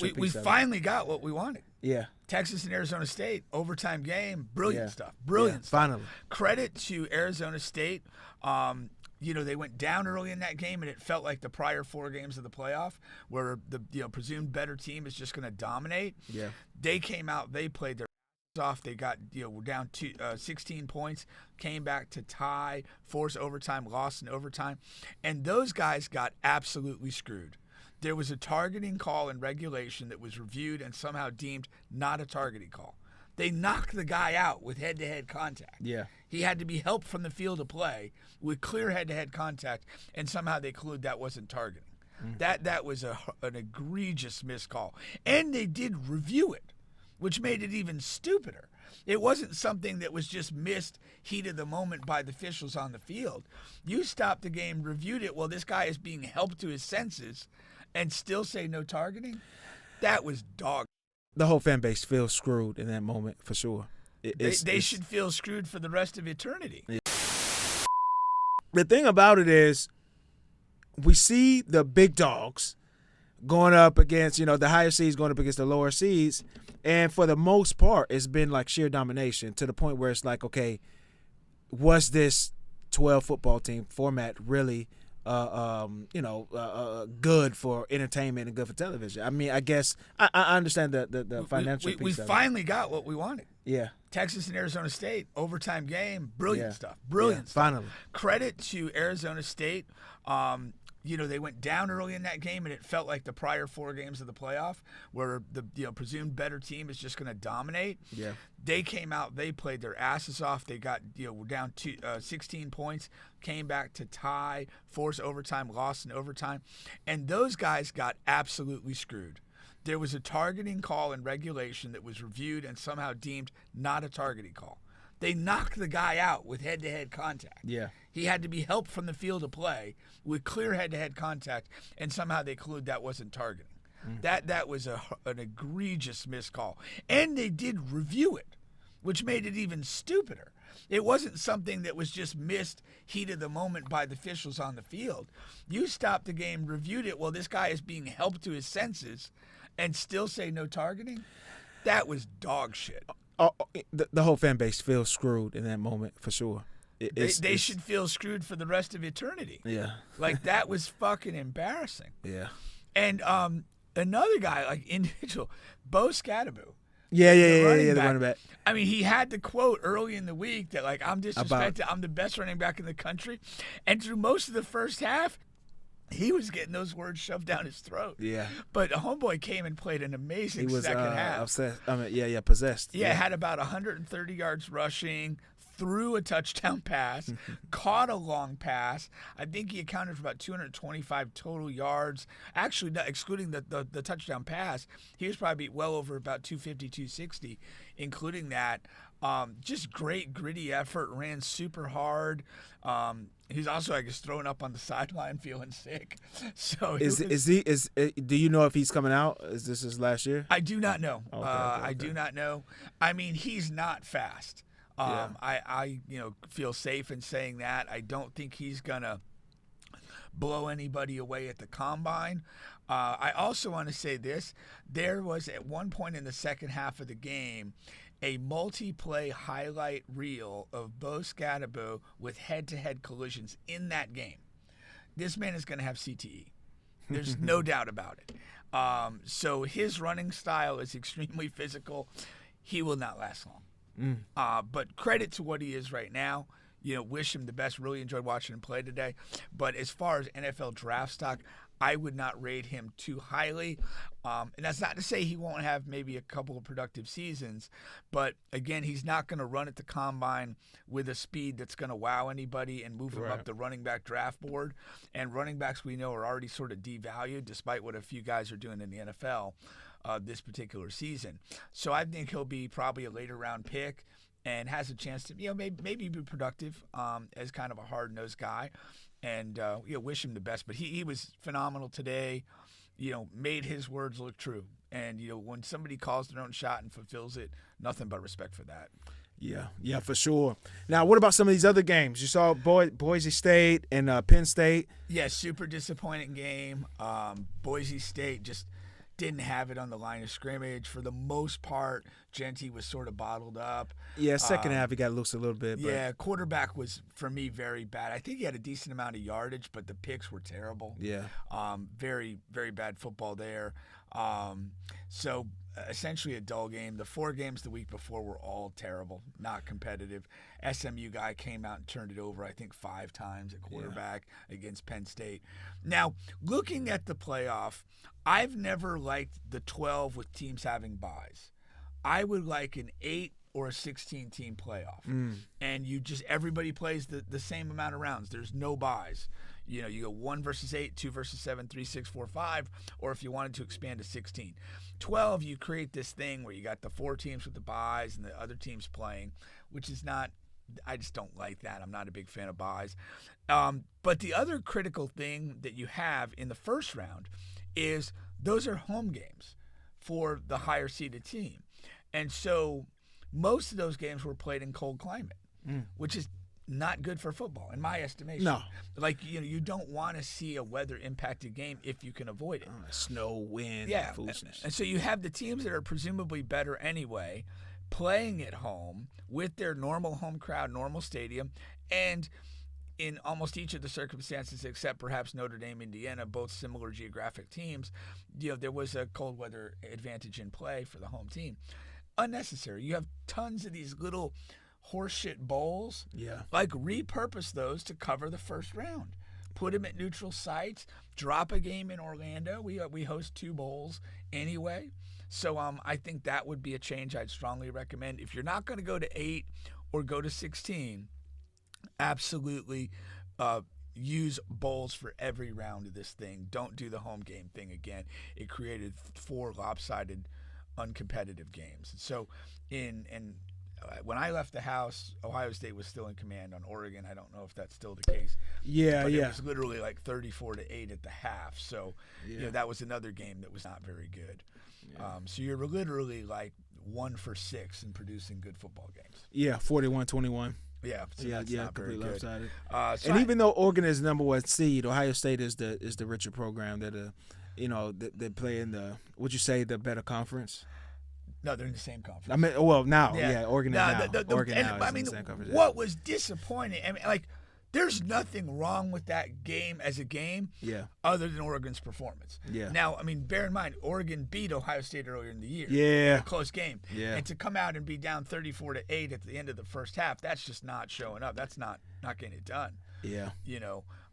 We finally got what we wanted. Yeah. Texas and Arizona State, overtime game, brilliant stuff. Brilliant stuff. Finally. Credit to Arizona State. They went down early in that game, and it felt like the prior 4 games of the playoff where the presumed better team is just going to dominate. Yeah. They came out, they played their off. They got down 16 points, came back to tie, force overtime, lost in overtime, and those guys got absolutely screwed. There was a targeting call in regulation that was reviewed and somehow deemed not a targeting call. They knocked the guy out with head-to-head contact. Yeah. He had to be helped from the field of play with clear head-to-head contact, and somehow they concluded that wasn't targeting. That was an egregious miscall. And they did review it, which made it even stupider. It wasn't something that was just missed heat of the moment by the officials on the field. You stopped the game, reviewed it, well, this guy is being helped to his senses, and still say no targeting? That was dog. The whole fan base feels screwed in that moment for sure. They should feel screwed for the rest of eternity. Yeah. The thing about it is we see the big dogs going up against, the higher seeds going up against the lower seeds, and for the most part it's been like sheer domination to the point where it's like, okay, was this 12 football team format really good for entertainment and good for television? I mean, I guess I understand the financial piece. We finally got what we wanted. Yeah. Texas and Arizona State, overtime game, brilliant stuff. Finally. Credit to Arizona State. They went down early in that game, and it felt like the prior 4 games of the playoff where the presumed better team is just going to dominate. Yeah. They came out, they played their asses off. They got down 16 points, came back to tie, force overtime, lost in overtime, and those guys got absolutely screwed. There was a targeting call in regulation that was reviewed and somehow deemed not a targeting call. They knocked the guy out with head-to-head contact. Yeah. He had to be helped from the field of play with clear head-to-head contact, and somehow they concluded that wasn't targeting. That was an egregious miscall. And they did review it, which made it even stupider. It wasn't something that was just missed heat of the moment by the officials on the field. You stopped the game, reviewed it, well, this guy is being helped to his senses, and still say no targeting? That was dog shit. The whole fan base feels screwed in that moment for sure. They should feel screwed for the rest of eternity. Yeah. Like, that was fucking embarrassing. Yeah. And another guy, like individual, Bo Scadaboo. Yeah, the running back. I mean, he had the quote early in the week that, like, I'm disrespected, I'm the best running back in the country. And through most of the first half, he was getting those words shoved down his throat. Yeah. But homeboy came and played an amazing second half. Obsessed. Possessed. Yeah, had about 130 yards rushing, threw a touchdown pass, caught a long pass. I think he accounted for about 225 total yards. Actually, excluding the touchdown pass, he was probably well over about 250, 260, including that. Just great, gritty effort, ran super hard. He's also, I guess, throwing up on the sideline, feeling sick. So do you know if he's coming out? Is this his last year? I do not know. Okay. I do not know. I mean, he's not fast. I feel safe in saying that. I don't think he's gonna blow anybody away at the combine. I also want to say this: there was at one point in the second half of the game a multi-play highlight reel of Bo Scadaboo with head-to-head collisions in that game. This man is going to have CTE. There's no doubt about it. So his running style is extremely physical. He will not last long. But credit to what he is right now. Wish him the best. Really enjoyed watching him play today. But as far as NFL draft stock, I would not rate him too highly. And that's not to say he won't have maybe a couple of productive seasons. But, again, he's not going to run at the combine with a speed that's going to wow anybody and move him up the running back draft board. And running backs we know are already sort of devalued, despite what a few guys are doing in the NFL this particular season. So I think he'll be probably a later round pick and has a chance to maybe be productive as kind of a hard-nosed guy. And wish him the best. But he was phenomenal today, made his words look true. And, when somebody calls their own shot and fulfills it, nothing but respect for that. Yeah, for sure. Now, what about some of these other games? You saw Boise State and Penn State. Yeah, super disappointing game. Boise State just didn't have it on the line of scrimmage. For the most part, Genty was sort of bottled up. Yeah, second half he got loose a little bit. But. Yeah, quarterback was, for me, very bad. I think he had a decent amount of yardage, but the picks were terrible. Yeah. Very, very bad football there. So essentially a dull game. The 4 games the week before were all terrible, not competitive. SMU guy came out and turned it over, I think, 5 times at quarterback against Penn State. Now, looking at the playoff, I've never liked the 12 with teams having byes. I would like an 8 or a 16-team playoff. And everybody plays the same amount of rounds. There's no byes. You go 1 versus 8, 2 versus 7, 3, 6, 4, 5, or if you wanted to expand to 16. 12, you create this thing where you got the 4 teams with the byes and the other teams playing, which is not, I just don't like that. I'm not a big fan of byes. But the other critical thing that you have in the first round is those are home games for the higher seeded team. And so most of those games were played in cold climate, which is not good for football, in my estimation. No. You don't want to see a weather-impacted game if you can avoid it. Snow, wind, foolishness. And so you have the teams that are presumably better anyway playing at home with their normal home crowd, normal stadium, and in almost each of the circumstances except perhaps Notre Dame, Indiana, both similar geographic teams, there was a cold weather advantage in play for the home team. Unnecessary. You have tons of these little horseshit bowls. Yeah. Repurpose those to cover the first round. Put them at neutral sites. Drop a game in Orlando. We host 2 bowls anyway. So I think that would be a change I'd strongly recommend. If you're not going to go to 8 or go to 16, absolutely use bowls for every round of this thing. Don't do the home game thing again. It created 4 lopsided, uncompetitive games. So when I left the house, Ohio State was still in command on Oregon. I don't know if that's still the case. But it was literally 34-8 at the half. So that was another game that was not very good. So you're literally 1 for 6 in producing good football games. Yeah, 41-21. Yeah, so that's not very good. And even though Oregon is number 1 seed, Ohio State is the richer program. They play in the better conference. No, they're in the same conference. I mean, now, Oregon is now. Oregon now is in the same conference. What was disappointing, there's nothing wrong with that game as a game other than Oregon's performance. Yeah. Now, bear in mind, Oregen beat Ohio State earlier in the year. Yeah. A close game. Yeah. And to come out and be down 34-8 at the end of the first half, that's just not showing up. That's not getting it done. Yeah.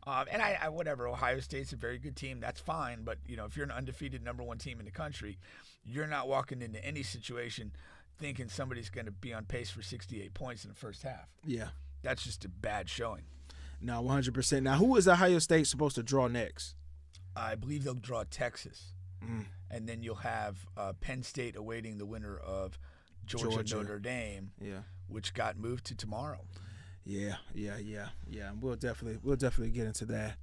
And I whatever, Ohio State's a very good team. That's fine. But, if you're an undefeated number 1 team in the country, you're not walking into any situation thinking somebody's going to be on pace for 68 points in the first half. Yeah. That's just a bad showing. No, 100%. Now, who is Ohio State supposed to draw next? I believe they'll draw Texas. And then you'll have Penn State awaiting the winner of Georgia. Notre Dame, which got moved to tomorrow. Yeah. We'll definitely get into that.